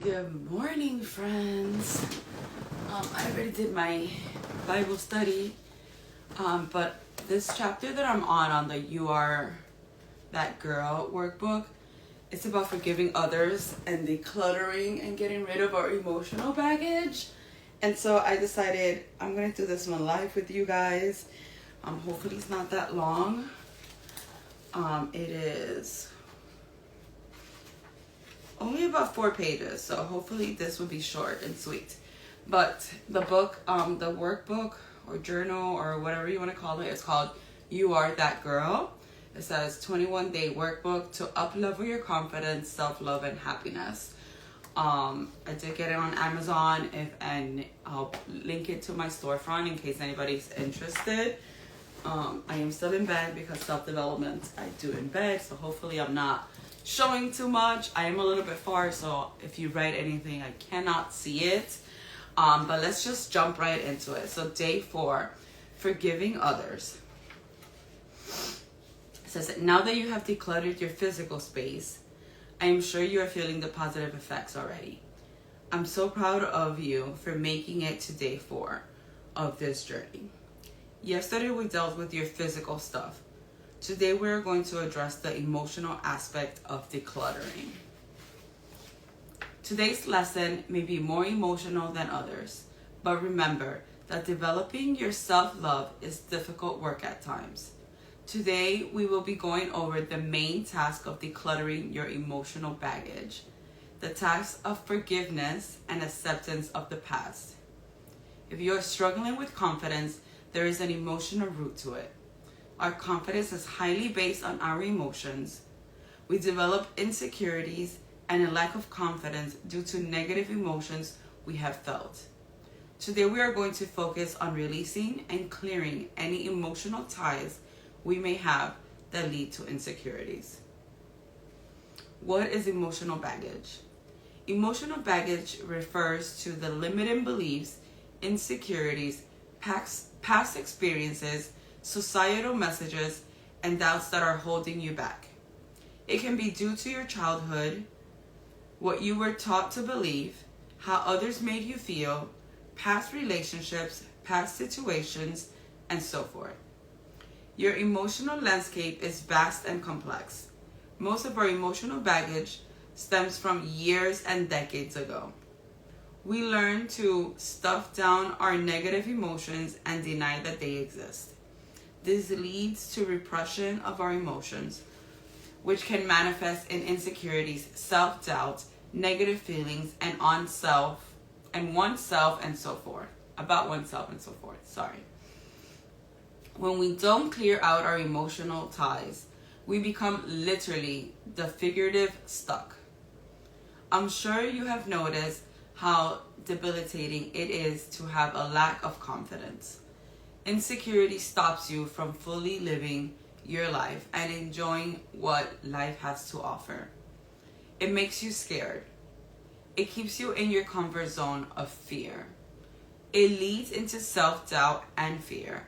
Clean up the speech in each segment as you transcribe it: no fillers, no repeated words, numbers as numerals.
Good morning, friends. I already did my Bible study, but this chapter that I'm on the You Are That Girl workbook, it's about forgiving others and decluttering and getting rid of our emotional baggage. And so I decided I'm going to do this one live with you guys. Hopefully it's not that long. It is only about 4 pages, so hopefully this will be short and sweet. But the book, the workbook or journal or whatever you want to call it, is called You Are That Girl. It says 21-day workbook to up-level your confidence, self-love, and happiness. I did get it on Amazon, and I'll link it to my storefront in case anybody's interested. I am still in bed because self-development I do in bed, so hopefully I'm not showing too much. I am a little bit far, so if you write anything, I cannot see it. But let's just jump right into it. So day 4, forgiving others. It says, now that you have decluttered your physical space, I am sure you are feeling the positive effects already. I'm so proud of you for making it to day 4 of this journey. Yesterday we dealt with your physical stuff. Today we're going to address the emotional aspect of decluttering. Today's lesson may be more emotional than others, but remember that developing your self-love is difficult work at times. Today we will be going over the main task of decluttering your emotional baggage, the task of forgiveness and acceptance of the past. If you are struggling with confidence, there is an emotional root to it. Our confidence is highly based on our emotions. We develop insecurities and a lack of confidence due to negative emotions we have felt. Today we are going to focus on releasing and clearing any emotional ties we may have that lead to insecurities. What is emotional baggage? Emotional baggage refers to the limiting beliefs, insecurities, past experiences, societal messages, and doubts that are holding you back. It can be due to your childhood, what you were taught to believe, how others made you feel, past relationships, past situations, and so forth. Your emotional landscape is vast and complex. Most of our emotional baggage stems from years and decades ago. We learn to stuff down our negative emotions and deny that they exist. This leads to repression of our emotions, which can manifest in insecurities, self-doubt, negative feelings, and oneself and so forth. About oneself and so forth. Sorry. When we don't clear out our emotional ties, we become literally the figurative stuck. I'm sure you have noticed how debilitating it is to have a lack of confidence. Insecurity stops you from fully living your life and enjoying what life has to offer. It makes you scared. It keeps you in your comfort zone of fear. It leads into self-doubt and fear.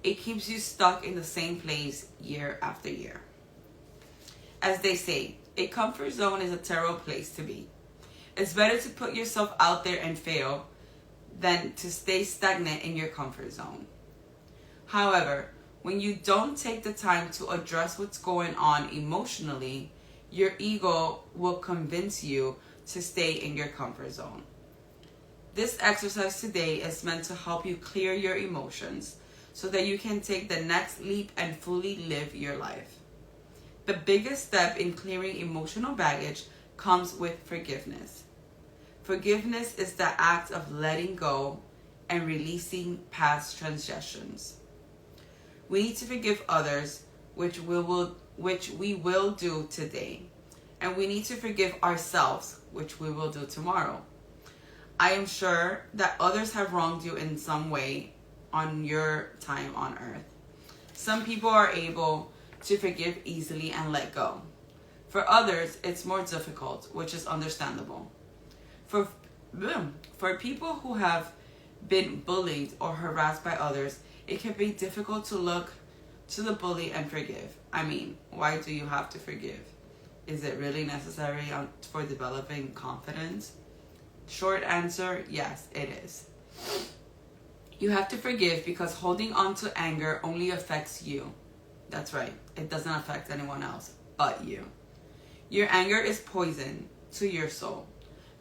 It keeps you stuck in the same place year after year. As they say, a comfort zone is a terrible place to be. It's better to put yourself out there and fail than to stay stagnant in your comfort zone. However, when you don't take the time to address what's going on emotionally, your ego will convince you to stay in your comfort zone. This exercise today is meant to help you clear your emotions so that you can take the next leap and fully live your life. The biggest step in clearing emotional baggage comes with forgiveness. Forgiveness is the act of letting go and releasing past transgressions. We need to forgive others, which we will do today. And we need to forgive ourselves, which we will do tomorrow. I am sure that others have wronged you in some way on your time on earth. Some people are able to forgive easily and let go. For others, it's more difficult, which is understandable. For people who have been bullied or harassed by others, it can be difficult to look to the bully and forgive. I mean, why do you have to forgive? Is it really necessary for developing confidence? Short answer, yes, it is. You have to forgive because holding on to anger only affects you. That's right. It doesn't affect anyone else but you. Your anger is poison to your soul.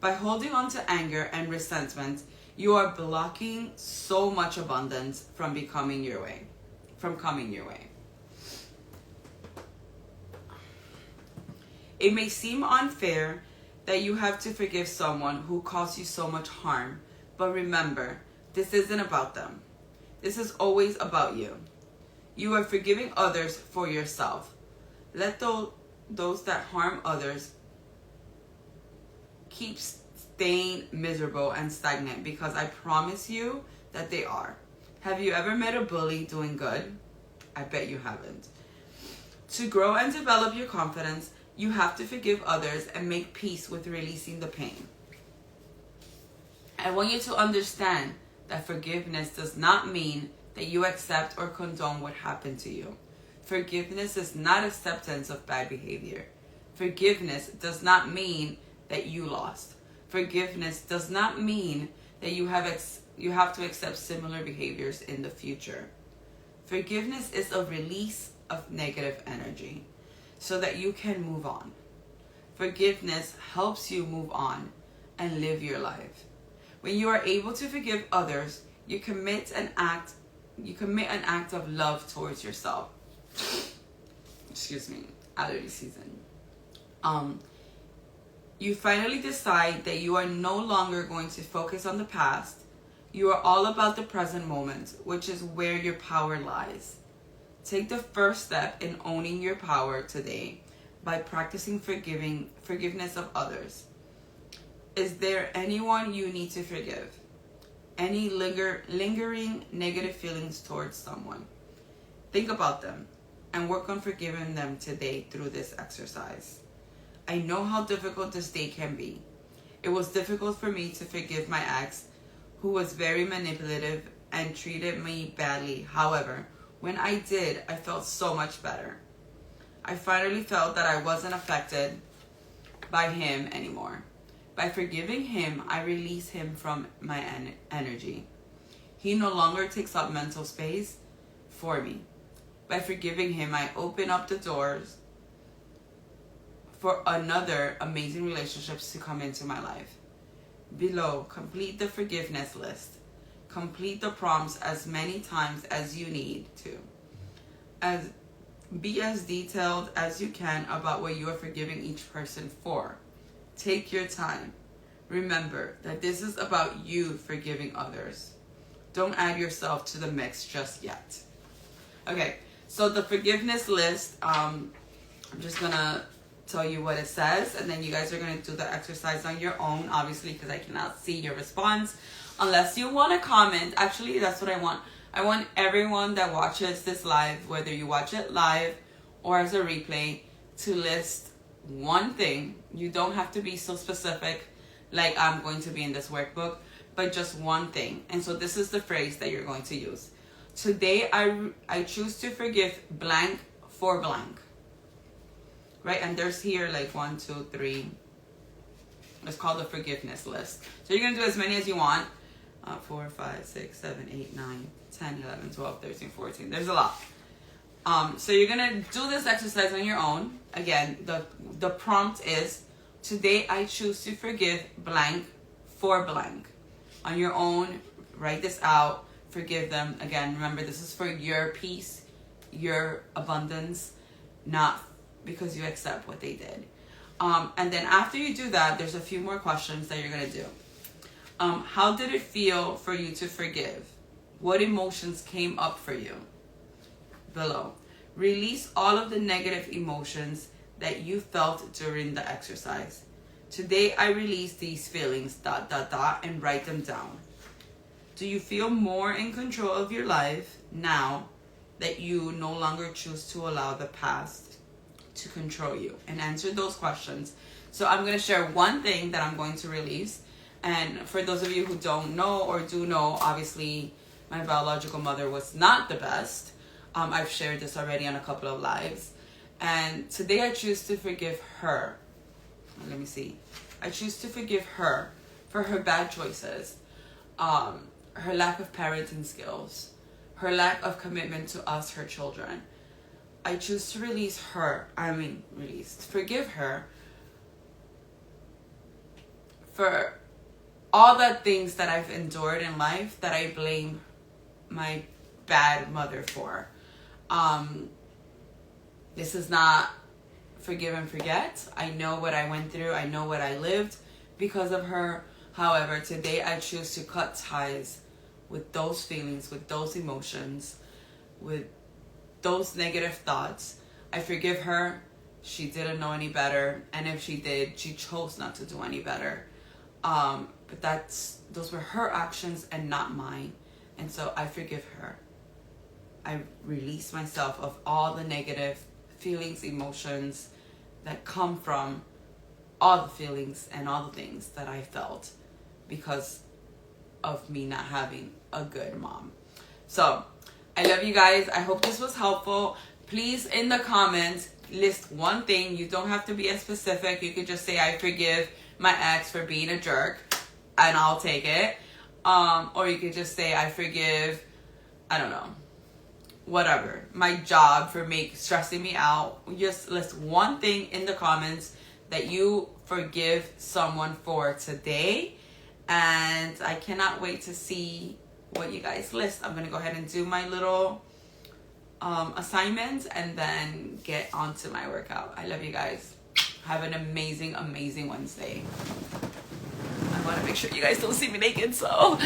By holding on to anger and resentment, you are blocking so much abundance from coming your way. It may seem unfair that you have to forgive someone who caused you so much harm, but remember, this isn't about them. This is always about you. You are forgiving others for yourself. Let those that harm others keep staying miserable and stagnant, because I promise you that they are. Have you ever met a bully doing good? I bet you haven't. To grow and develop your confidence, you have to forgive others and make peace with releasing the pain. I want you to understand that forgiveness does not mean that you accept or condone what happened to you. Forgiveness is not acceptance of bad behavior. Forgiveness does not mean that you lost. Forgiveness does not mean that you have to accept similar behaviors in the future. Forgiveness is a release of negative energy so that you can move on. Forgiveness helps you move on and live your life. When you are able to forgive others, you commit an act of love towards yourself. Excuse me, allergy season. You finally decide that you are no longer going to focus on the past. You are all about the present moment, which is where your power lies. Take the first step in owning your power today by practicing forgiveness of others. Is there anyone you need to forgive? Any lingering negative feelings towards someone? Think about them and work on forgiving them today through this exercise. I know how difficult this day can be. It was difficult for me to forgive my ex, who was very manipulative and treated me badly. However, when I did, I felt so much better. I finally felt that I wasn't affected by him anymore. By forgiving him, I release him from my energy. He no longer takes up mental space for me. By forgiving him, I open up the doors for another amazing relationships to come into my life. Below, complete the forgiveness list. Complete the prompts as many times as you need to. Be as detailed as you can about what you are forgiving each person for. Take your time. Remember that this is about you forgiving others. Don't add yourself to the mix just yet. Okay, so the forgiveness list, I'm just gonna tell you what it says, and then you guys are going to do the exercise on your own, obviously, because I cannot see your response unless you want to comment. Actually, that's what I want. I want everyone that watches this live, whether you watch it live or as a replay, to list one thing. You don't have to be so specific like I'm going to be in this workbook, but just one thing. And so this is the phrase that you're going to use. Today I choose to forgive blank for blank. Right, and there's here like 1, 2, 3. It's called the forgiveness list. So you're going to do as many as you want. 4, 5, 6, 7, 8, 9, 10, 11, 12, 13, 14. There's a lot. So you're going to do this exercise on your own. Again, the prompt is, today I choose to forgive blank for blank. On your own, write this out. Forgive them. Again, remember, this is for your peace, your abundance, not because you accept what they did. And then after you do that, there's a few more questions that you're going to do. How did it feel for you to forgive? What emotions came up for you? Below. Release all of the negative emotions that you felt during the exercise. Today I release these feelings, ... and write them down. Do you feel more in control of your life now that you no longer choose to allow the past to control you? And answer those questions. So I'm going to share one thing that I'm going to release. And for those of you who don't know or do know, obviously my biological mother was not the best. I've shared this already on a couple of lives. And today I choose to forgive her. Let me see. I choose to forgive her for her bad choices, her lack of parenting skills, her lack of commitment to us, her children. I choose to forgive her for all the things that I've endured in life that I blame my bad mother for. This is not forgive and forget. I know what I went through. I know what I lived because of her. However, today I choose to cut ties with those feelings, with those emotions, with those negative thoughts. I forgive her. She didn't know any better. And if she did, she chose not to do any better. But those were her actions and not mine. And so I forgive her. I release myself of all the negative feelings, emotions that come from all the feelings and all the things that I felt because of me not having a good mom. So I love you guys. I hope this was helpful. Please, in the comments, list one thing. You don't have to be as specific. You could just say, I forgive my ex for being a jerk, and I'll take it. Or you could just say, I forgive, I don't know, whatever, my job for stressing me out. Just list one thing in the comments that you forgive someone for today. And I cannot wait to see what you guys list. I'm going to go ahead and do my little assignment and then get on to my workout. I love you guys. Have an amazing, amazing Wednesday. I want to make sure you guys don't see me naked, so